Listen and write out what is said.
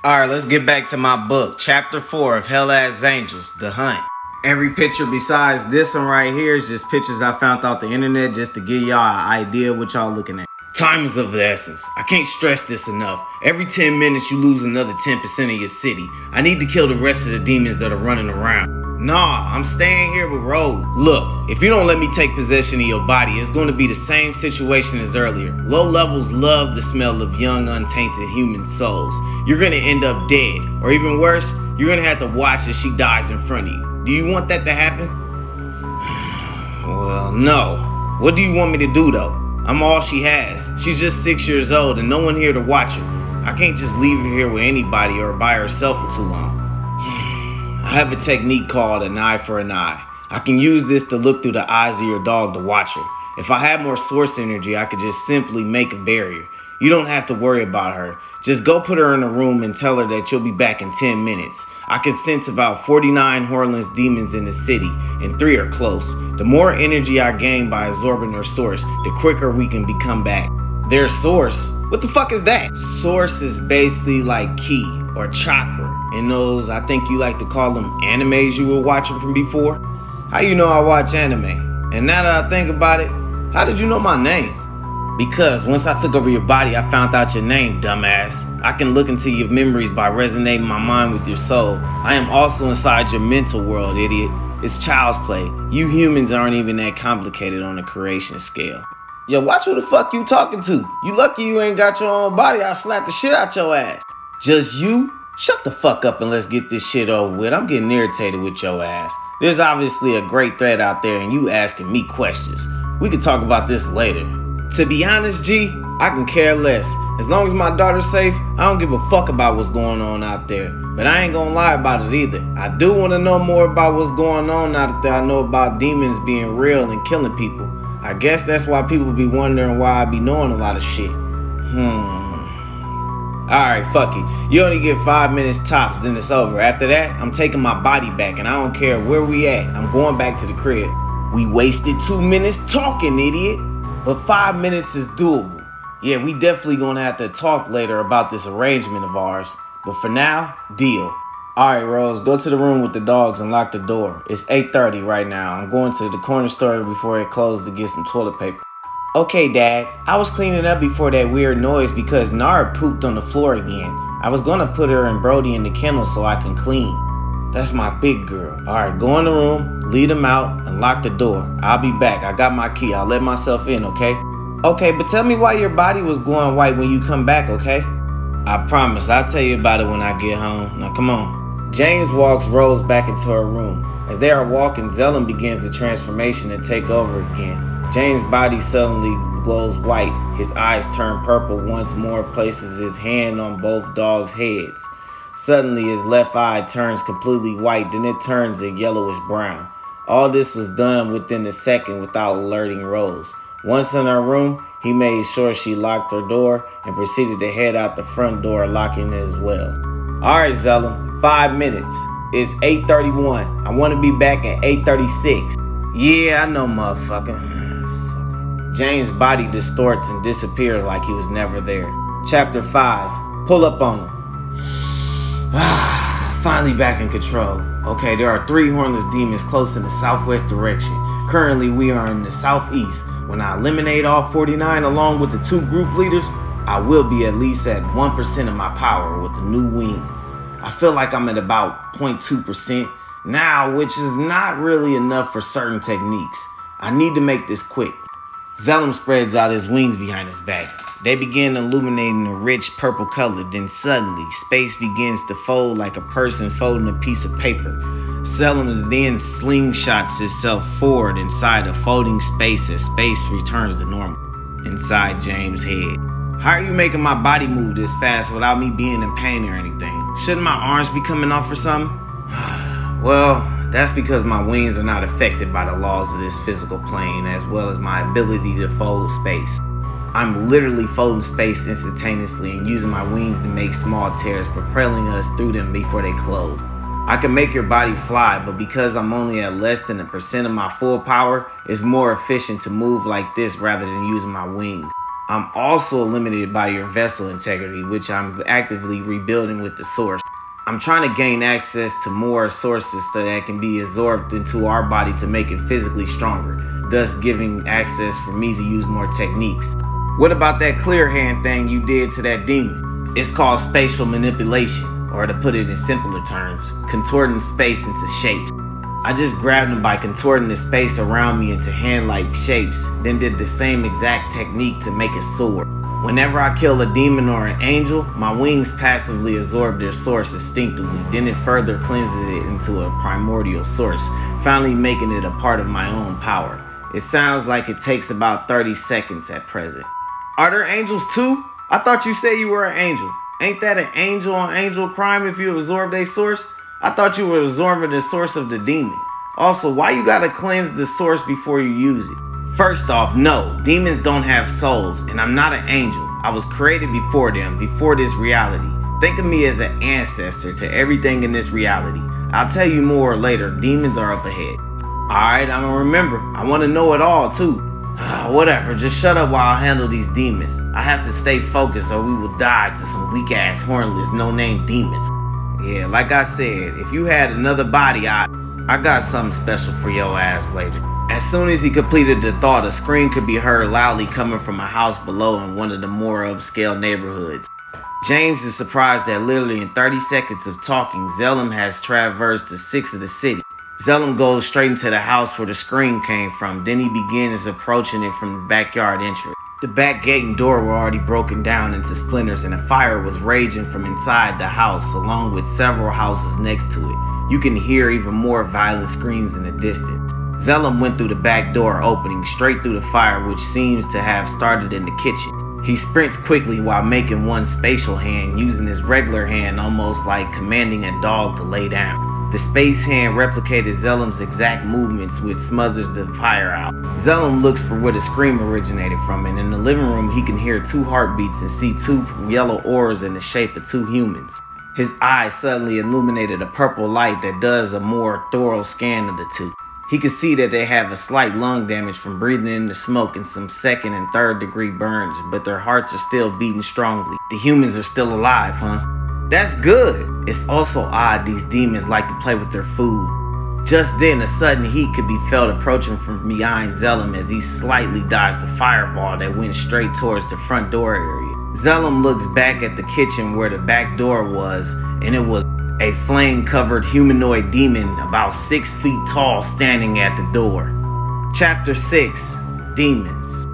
Alright, let's get back to my book. Chapter 4 of Hell As Angels, The Hunt. Every picture besides this one right here is just pictures I found off the internet just to give y'all an idea of what y'all looking at. Time is of the essence. I can't stress this enough. Every 10 minutes you lose another 10% of your city. I need to kill the rest of the demons that are running around. Nah, I'm staying here with Rogue. Look, if you don't let me take possession of your body, it's going to be the same situation as earlier. Low levels love the smell of young, untainted human souls. You're going to end up dead. Or even worse, you're going to have to watch as she dies in front of you. Do you want that to happen? Well, no. What do you want me to do, though? I'm all she has. She's just 6 years old and no one here to watch her. I can't just leave her here with anybody or by herself for too long. I have a technique called an eye for an eye. I can use this to look through the eyes of your dog to watch her. If I had more source energy, I could just simply make a barrier. You don't have to worry about her. Just go put her in a room and tell her that you'll be back in 10 minutes. I can sense about 49 hornless demons in the city, and 3 are close. The more energy I gain by absorbing their source, the quicker we can become back. Their source? What the fuck is that? Source is basically like ki or chakra. In those, I think you like to call them animes you were watching from before. How you know I watch anime? And now that I think about it, how did you know my name? Because once I took over your body, I found out your name, dumbass. I can look into your memories by resonating my mind with your soul. I am also inside your mental world, idiot. It's child's play. You humans aren't even that complicated on a creation scale. Yo, watch who the fuck you talking to. You lucky you ain't got your own body. I'll slap the shit out your ass. Just you? Shut the fuck up and let's get this shit over with. I'm getting irritated with your ass. There's obviously a great threat out there and you asking me questions. We could talk about this later. To be honest, G, I can care less. As long as my daughter's safe, I don't give a fuck about what's going on out there. But I ain't gonna lie about it either. I do want to know more about what's going on now that I know about demons being real and killing people. I guess that's why people be wondering why I be knowing a lot of shit. Alright, fuck it. You only get 5 minutes tops, then it's over. After that, I'm taking my body back and I don't care where we at. I'm going back to the crib. We wasted 2 minutes talking, idiot. But 5 minutes is doable. Yeah, we definitely gonna have to talk later about this arrangement of ours. But for now, deal. Alright, Rose, go to the room with the dogs and lock the door. It's 8:30 right now. I'm going to the corner store before it closes to get some toilet paper. Okay, Dad. I was cleaning up before that weird noise because Nara pooped on the floor again. I was gonna put her and Brody in the kennel so I can clean. That's my big girl. Alright, go in the room, lead them out, and lock the door. I'll be back. I got my key. I'll let myself in, okay? Okay, but tell me why your body was glowing white when you come back, okay? I promise. I'll tell you about it when I get home. Now, come on. James walks Rose back into her room. As they are walking, Zellum begins the transformation to take over again. James' body suddenly glows white. His eyes turn purple once more, places his hand on both dogs' heads. Suddenly, his left eye turns completely white, then it turns a yellowish brown. All this was done within a second without alerting Rose. Once in her room, he made sure she locked her door and proceeded to head out the front door, locking it as well. Alright, Zellum, 5 minutes. It's 8:31. I want to be back at 8:36. Yeah, I know, motherfucker. James' body distorts and disappears like he was never there. Chapter 5. Pull up on him. Finally back in control. Okay, there are 3 hornless demons close in the southwest direction. Currently, we are in the southeast. When I eliminate all 49 along with the 2 group leaders, I will be at least at 1% of my power with the new wing. I feel like I'm at about 0.2% now, which is not really enough for certain techniques. I need to make this quick. Zellum spreads out his wings behind his back. They begin illuminating a rich purple color, then suddenly, space begins to fold like a person folding a piece of paper. Zellum then slingshots itself forward inside a folding space as space returns to normal inside James' head. How are you making my body move this fast without me being in pain or anything? Shouldn't my arms be coming off or something? Well, that's because my wings are not affected by the laws of this physical plane, as well as my ability to fold space. I'm literally folding space instantaneously and using my wings to make small tears, propelling us through them before they close. I can make your body fly, but because I'm only at less than 1% of my full power, it's more efficient to move like this rather than using my wings. I'm also limited by your vessel integrity, which I'm actively rebuilding with the source. I'm trying to gain access to more sources so that can be absorbed into our body to make it physically stronger, thus giving access for me to use more techniques. What about that clear hand thing you did to that demon? It's called spatial manipulation, or to put it in simpler terms, contorting space into shapes. I just grabbed him by contorting the space around me into hand-like shapes, then did the same exact technique to make a sword. Whenever I kill a demon or an angel, my wings passively absorb their source instinctively, then it further cleanses it into a primordial source, finally making it a part of my own power. It sounds like it takes about 30 seconds at present. Are there angels too? I thought you said you were an angel. Ain't that an angel on angel crime if you absorb their source? I thought you were absorbing the source of the demon. Also, why you gotta cleanse the source before you use it? First off, no, demons don't have souls, and I'm not an angel. I was created before them, before this reality. Think of me as an ancestor to everything in this reality. I'll tell you more later. Demons are up ahead. Alright, I'ma remember. I wanna know it all too. Whatever, just shut up while I handle these demons. I have to stay focused or we will die to some weak ass, hornless, no-name demons. Yeah, like I said, if you had another body, I got something special for your ass later. As soon as he completed the thought, a scream could be heard loudly coming from a house below in one of the more upscale neighborhoods. James is surprised that literally in 30 seconds of talking, Zellum has traversed the 6 of the city. Zellum goes straight into the house where the scream came from, then he begins approaching it from the backyard entrance. The back gate and door were already broken down into splinters and a fire was raging from inside the house along with several houses next to it. You can hear even more violent screams in the distance. Zellum went through the back door opening straight through the fire, which seems to have started in the kitchen. He sprints quickly while making one spatial hand, using his regular hand almost like commanding a dog to lay down. The space hand replicated Zellum's exact movements, which smothers the fire out. Zellum looks for where the scream originated from, and in the living room he can hear 2 heartbeats and see 2 yellow orbs in the shape of 2 humans. His eyes suddenly illuminated a purple light that does a more thorough scan of the 2. He can see that they have a slight lung damage from breathing in the smoke and some 2nd and 3rd degree burns, but their hearts are still beating strongly. The humans are still alive, huh? That's good. It's also odd these demons like to play with their food. Just then, a sudden heat could be felt approaching from behind Zellum as he slightly dodged the fireball that went straight towards the front door area. Zellum looks back at the kitchen where the back door was, and it was a flame-covered humanoid demon about 6 feet tall standing at the door. Chapter 6, Demons.